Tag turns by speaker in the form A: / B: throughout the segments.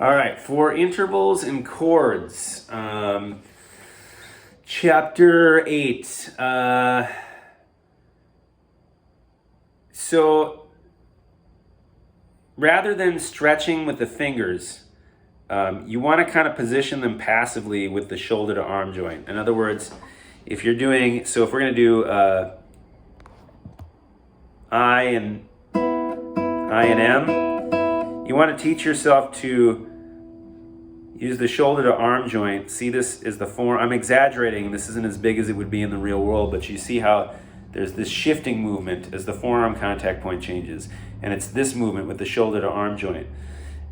A: All right, for intervals and chords, chapter 8. So rather than stretching with the fingers, you want to kind of position them passively with the shoulder to arm joint. In other words, if you're doing, so if we're going to do I and M, you want to teach yourself to use the shoulder to arm joint. See, this is the form. I'm exaggerating. This isn't as big as it would be in the real world, but you see how there's this shifting movement as the forearm contact point changes. And it's this movement with the shoulder to arm joint.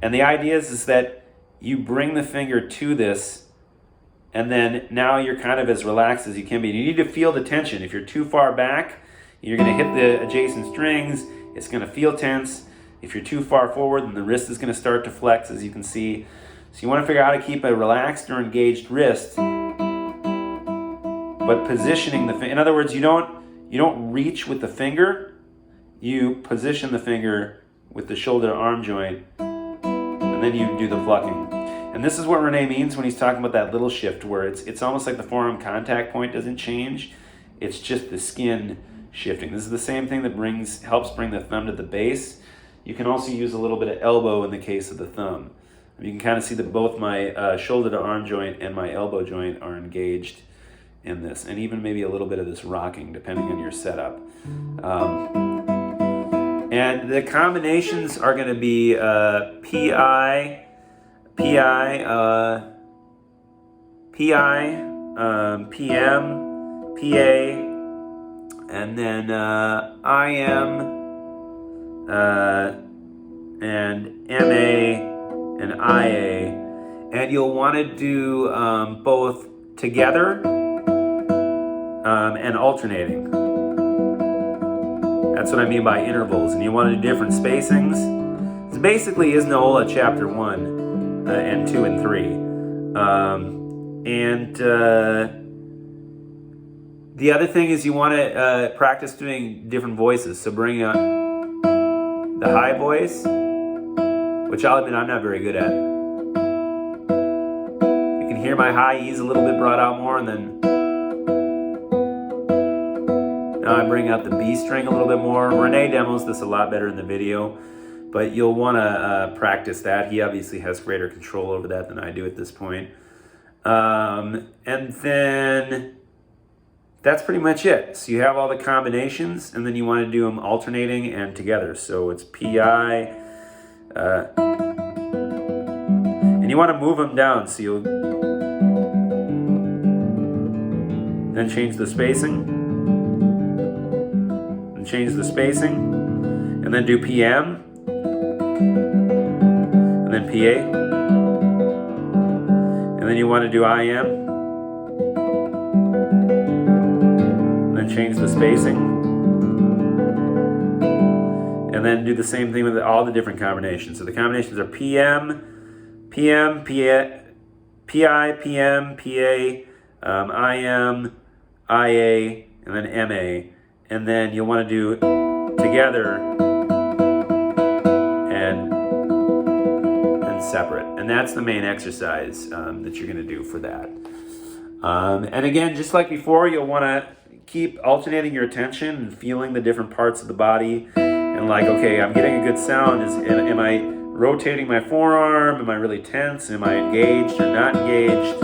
A: And the idea is that you bring the finger to this, and then now you're kind of as relaxed as you can be. You need to feel the tension. If you're too far back, you're going to hit the adjacent strings. It's going to feel tense. If you're too far forward, then the wrist is going to start to flex, as you can see. So you want to figure out how to keep a relaxed or engaged wrist, but positioning the finger. In other words, you don't reach with the finger. You position the finger with the shoulder to arm joint, and then you do the plucking. And this is what Rene means when he's talking about that little shift, where it's almost like the forearm contact point doesn't change. It's just the skin shifting. This is the same thing that helps bring the thumb to the base. You can also use a little bit of elbow in the case of the thumb. You can kind of see that both my shoulder to arm joint and my elbow joint are engaged in this, and even maybe a little bit of this rocking depending on your setup. And the combinations are going to be PI, PM, PA, and then IM, and MA, and IA, and you'll want to do both together and alternating. That's what I mean by intervals, and you want to do different spacings. It's basically Iznaola chapter 1 and 2 and 3. The other thing is you want to practice doing different voices. So bring up the high voice, which I'll admit I'm not very good at. You can hear my high E's a little bit brought out more, and then now I bring out the B string a little bit more. Rene demos this a lot better in the video, but you'll want to practice that. He obviously has greater control over that than I do at this point. And then that's pretty much it. So you have all the combinations, and then you want to do them alternating and together. So it's PI, and you want to move them down, so you'll then change the spacing, and change the spacing, and then do PM, and then PA, and then you want to do IM, and then change the spacing, and then do the same thing with all the different combinations. So the combinations are PM, PM, PI, PM, PA, IM, IA, and then MA. And then you'll want to do together and separate. And that's the main exercise that you're going to do for that. And again, just like before, you'll want to keep alternating your attention and feeling the different parts of the body. And like, okay, I'm getting a good sound. Am I rotating my forearm? Am I really tense? Am I engaged or not engaged?